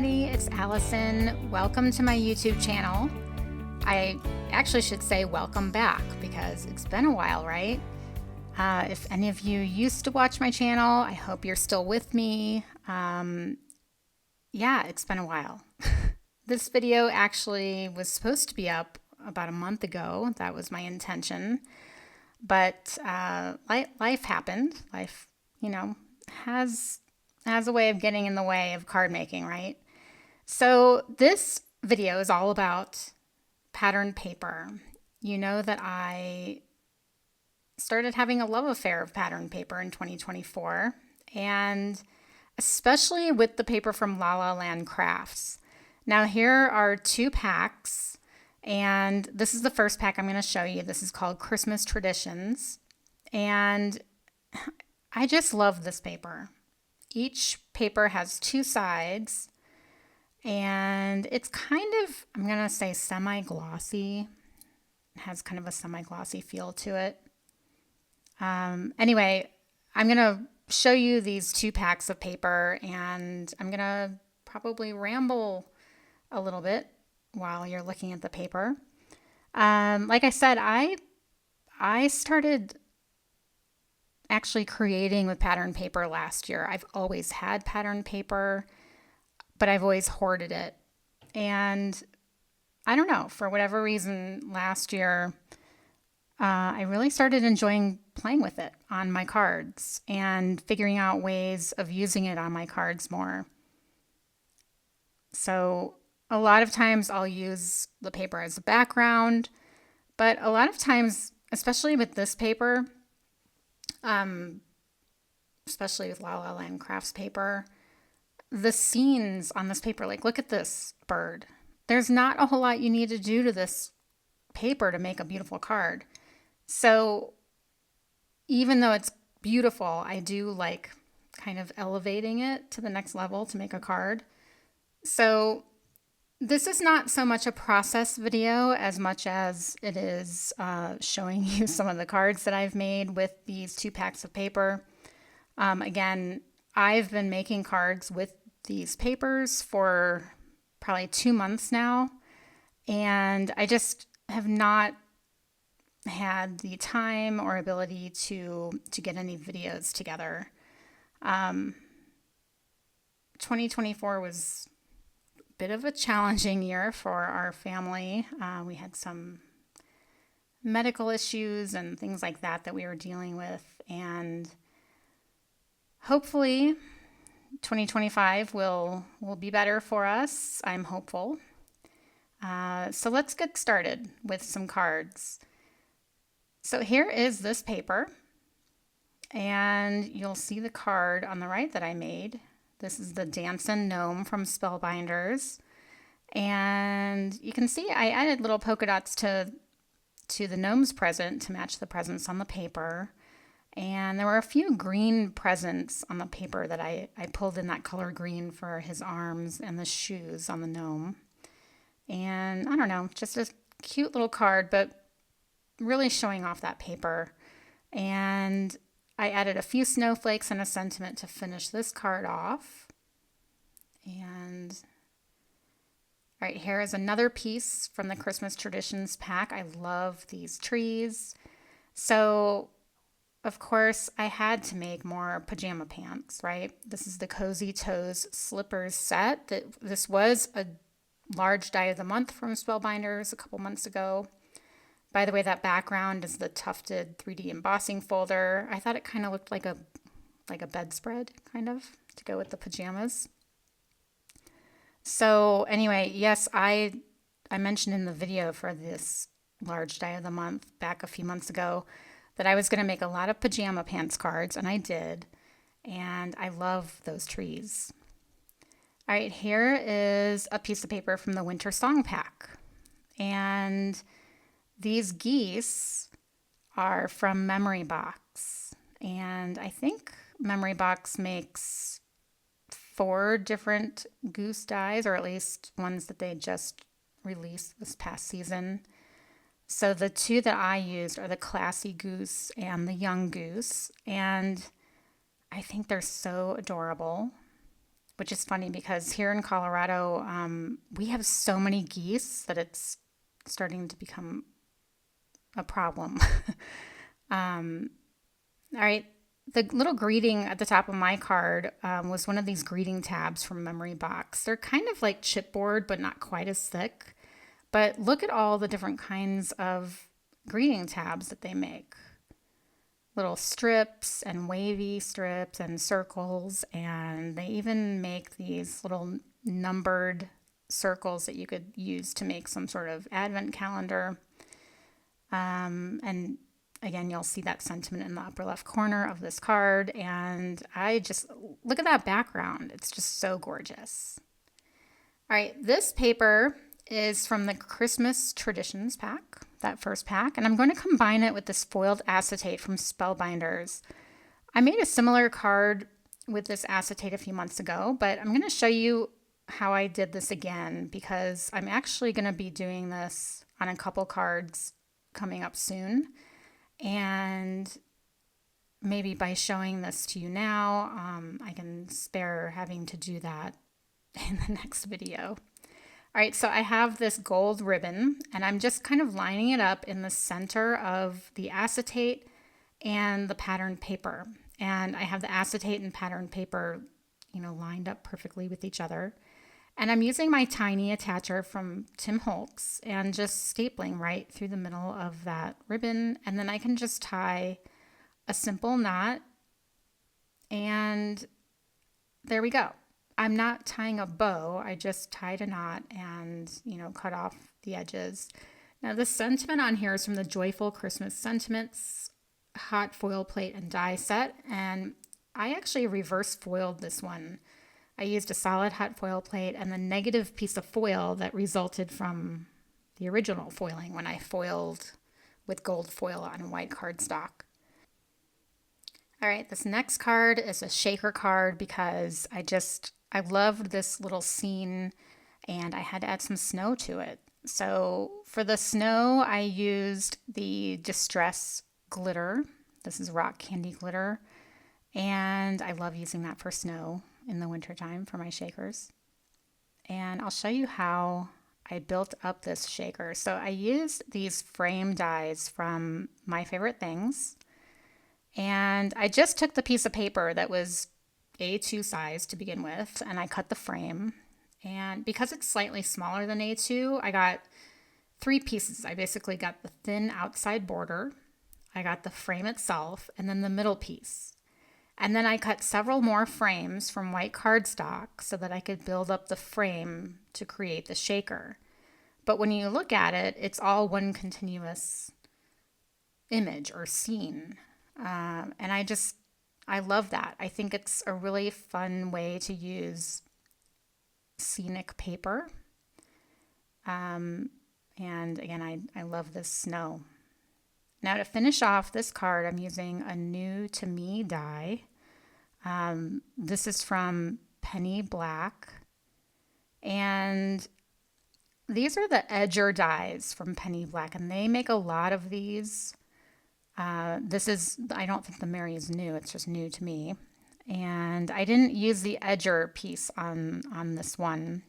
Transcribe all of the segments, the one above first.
everybody, it's Allison. Welcome to my YouTube channel. I actually should say welcome back because it's been a while, right? If any of you used to watch my channel, I hope you're still with me. Yeah, it's been a while. This video actually was supposed to be up about a month ago. That was my intention. But life happened. Life, has a way of getting in the way of card making, right? So this video is all about patterned paper. You know that I started having a love affair of patterned paper in 2024, and especially with the paper from La La Land Crafts. Now here are two packs, and this is the first pack I'm going to show you. This is called Christmas Traditions, and I just love this paper. Each paper has two sides, and it's kind of, I'm going to say semi-glossy. It has kind of a semi-glossy feel to it. Anyway, I'm going to show you these two packs of paper, and I'm going to probably ramble a little bit while you're looking at the paper. Like I said, I started actually creating with patterned paper last year. I've always had patterned paper, but I've always hoarded it. And I don't know, for whatever reason, last year, I really started enjoying playing with it on my cards and figuring out ways of using it on my cards more. So a lot of times I'll use the paper as a background, but a lot of times, especially with this paper, especially with La La Land Crafts paper, the scenes on this paper, like look at this bird. There's not a whole lot you need to do to this paper to make a beautiful card. So even though it's beautiful, I do like kind of elevating it to the next level to make a card. So this is not so much a process video as much as it is showing you some of the cards that I've made with these two packs of paper. Again, I've been making cards with these papers for probably 2 months now, and I just have not had the time or ability to get any videos together. 2024 was bit of a challenging year for our family. We had some medical issues and things like that we were dealing with, and hopefully 2025 will be better for us. I'm hopeful. So let's get started with some cards. So here is this paper, and you'll see the card on the right that I made. This is the Dancin Gnome from Spellbinders. And you can see I added little polka dots to the gnome's present to match the presents on the paper. And there were a few green presents on the paper that I pulled in that color green for his arms and the shoes on the gnome. And I don't know, just a cute little card, but really showing off that paper. And I added a few snowflakes and a sentiment to finish this card off. And all right, here is another piece from the Christmas Traditions pack. I love these trees. So, of course, I had to make more pajama pants, right? This is the Cozy Toes Slippers set. This was a large die of the month from Spellbinders a couple months ago. By the way, that background is the Tufted 3D embossing folder. I thought it kind of looked like a bedspread, kind of, to go with the pajamas. So anyway, yes, I mentioned in the video for this large die of the month back a few months ago that I was going to make a lot of pajama pants cards, and I did. And I love those trees. All right, here is a piece of paper from the Winter Song pack. And these geese are from Memory Box, and I think Memory Box makes 4 different goose dies, or at least ones that they just released this past season. So the 2 that I used are the Classy Goose and the Young Goose, and I think they're so adorable. which is funny because here in Colorado, we have so many geese that it's starting to become a problem. All right. The little greeting at the top of my card was one of these greeting tabs from Memory Box. They're kind of like chipboard, but not quite as thick. But look at all the different kinds of greeting tabs that they make. Little strips and wavy strips and circles. And they even make these little numbered circles that you could use to make some sort of advent calendar. And again, you'll see that sentiment in the upper left corner of this card. And I just look at that background. It's just so gorgeous. All right, this paper is from the Christmas Traditions pack, that first pack. And I'm going to combine it with this foiled acetate from Spellbinders. I made a similar card with this acetate a few months ago, but I'm going to show you how I did this again because I'm actually going to be doing this on a couple cards coming up soon. And maybe by showing this to you now, I can spare having to do that in the next video. All right, so I have this gold ribbon and I'm just kind of lining it up in the center of the acetate and the patterned paper. And I have the acetate and patterned paper, lined up perfectly with each other. And I'm using my tiny attacher from Tim Holtz and just stapling right through the middle of that ribbon. And then I can just tie a simple knot. And there we go. I'm not tying a bow. I just tied a knot and, cut off the edges. Now the sentiment on here is from the Joyful Christmas Sentiments hot foil plate and die set. And I actually reverse foiled this one. I used a solid hot foil plate and the negative piece of foil that resulted from the original foiling when I foiled with gold foil on white cardstock. All right, this next card is a shaker card because I loved this little scene and I had to add some snow to it. So for the snow, I used the Distress glitter. This is rock candy glitter. And I love using that for snow in the wintertime for my shakers. And I'll show you how I built up this shaker. So I used these frame dies from My Favorite Things. And I just took the piece of paper that was A2 size to begin with, and I cut the frame. And because it's slightly smaller than A2, I got 3 pieces. I basically got the thin outside border, I got the frame itself, and then the middle piece. And then I cut several more frames from white cardstock so that I could build up the frame to create the shaker. But when you look at it, it's all one continuous image or scene. And I love that. I think it's a really fun way to use scenic paper. And again, I love this snow. Now to finish off this card, I'm using a new to me die. This is from Penny Black. And these are the edger dies from Penny Black, and they make a lot of these. I don't think the Mary is new, it's just new to me. And I didn't use the edger piece on this one.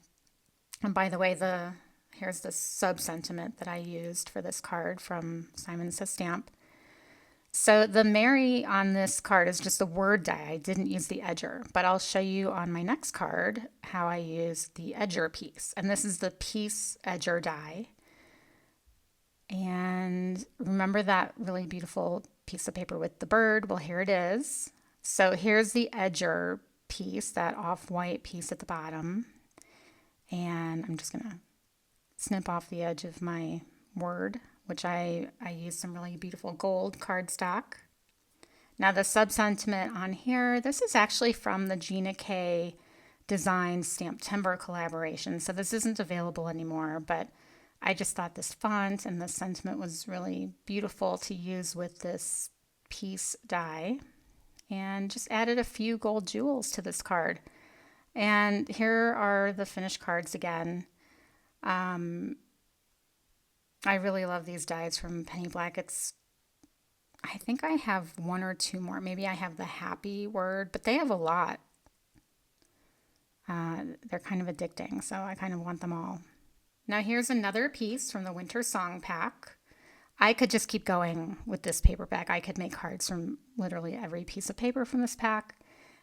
And by the way, here's the sub-sentiment that I used for this card from Simon Says Stamp. So the Mary on this card is just a word die. I didn't use the edger, but I'll show you on my next card how I used the edger piece. And this is the piece edger die. And remember that really beautiful piece of paper with the bird? Well, here it is. So here's the edger piece, that off-white piece at the bottom. And I'm just going to snip off the edge of my word, which I used some really beautiful gold cardstock. Now the sub-sentiment on here, this is actually from the Gina K Design Stamp Timber collaboration. So this isn't available anymore, but I just thought this font and the sentiment was really beautiful to use with this piece die, and just added a few gold jewels to this card. And here are the finished cards again. I really love these dies from Penny Black. I think I have 1 or 2 more. Maybe I have the happy word, but they have a lot. They're kind of addicting, so I kind of want them all. Now here's another piece from the Winter Song Pack. I could just keep going with this paperback. I could make cards from literally every piece of paper from this pack.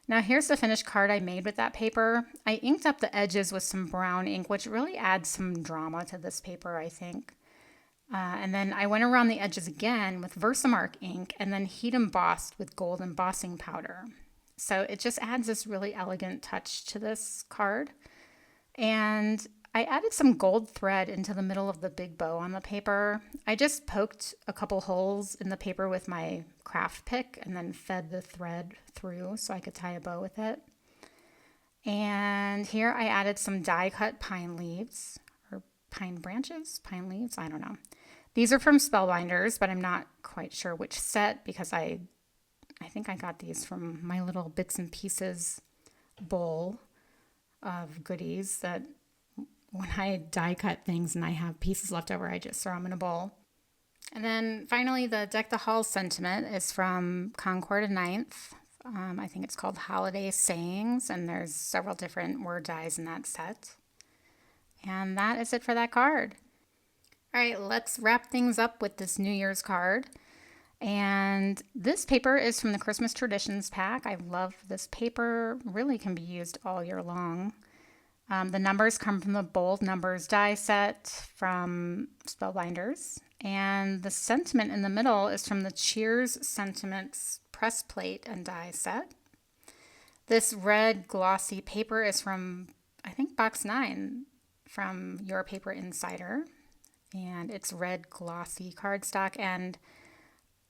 Now here's the finished card I made with that paper. I inked up the edges with some brown ink, which really adds some drama to this paper, I think. And then I went around the edges again with Versamark ink and then heat embossed with gold embossing powder. So it just adds this really elegant touch to this card. And I added some gold thread into the middle of the big bow on the paper. I just poked a couple holes in the paper with my craft pick and then fed the thread through so I could tie a bow with it. And here I added some die cut pine leaves, or pine branches, pine leaves, I don't know. These are from Spellbinders, but I'm not quite sure which set because I think I got these from my little bits and pieces bowl of goodies that when I die cut things and I have pieces left over, I just throw them in a bowl. And then finally, the Deck the Halls sentiment is from Concord 9th. I think it's called Holiday Sayings, and there's several different word dies in that set. And that is it for that card. All right, let's wrap things up with this New Year's card. And this paper is from the Christmas Traditions pack. I love this paper. Really can be used all year long. The numbers come from the Bold Numbers die set from Spellbinders. And the sentiment in the middle is from the Cheers Sentiments press plate and die set. This red glossy paper is from, I think, box 9 from Your Paper Insider. And it's red glossy cardstock, and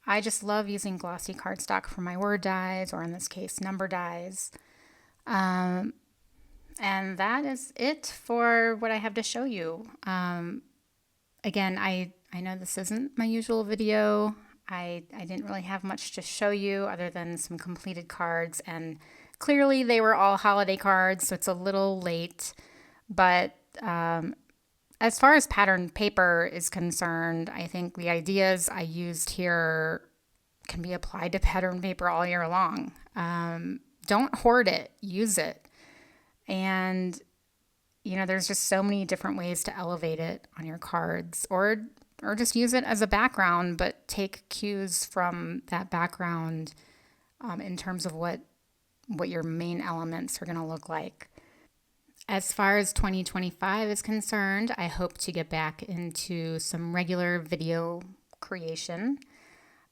I just love using glossy cardstock for my word dies, or in this case, number dies. And that is it for what I have to show you. Again, I know this isn't my usual video. I didn't really have much to show you other than some completed cards, and clearly they were all holiday cards, so it's a little late, but as far as pattern paper is concerned, I think the ideas I used here can be applied to pattern paper all year long. Don't hoard it, use it. And, you know, there's just so many different ways to elevate it on your cards, or just use it as a background, but take cues from that background in terms of what your main elements are going to look like. As far as 2025 is concerned, I hope to get back into some regular video creation.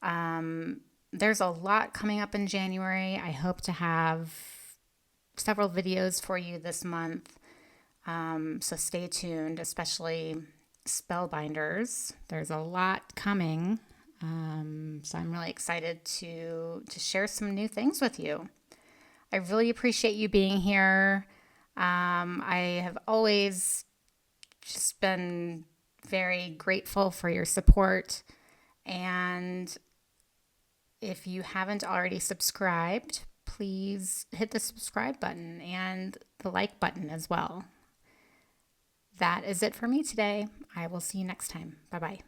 There's a lot coming up in January. I hope to have several videos for you this month. So stay tuned, especially Spellbinders. There's a lot coming. So I'm really excited to share some new things with you. I really appreciate you being here. I have always just been very grateful for your support, and if you haven't already subscribed, please hit the subscribe button and the like button as well. That is it for me today. I will see you next time. Bye-bye.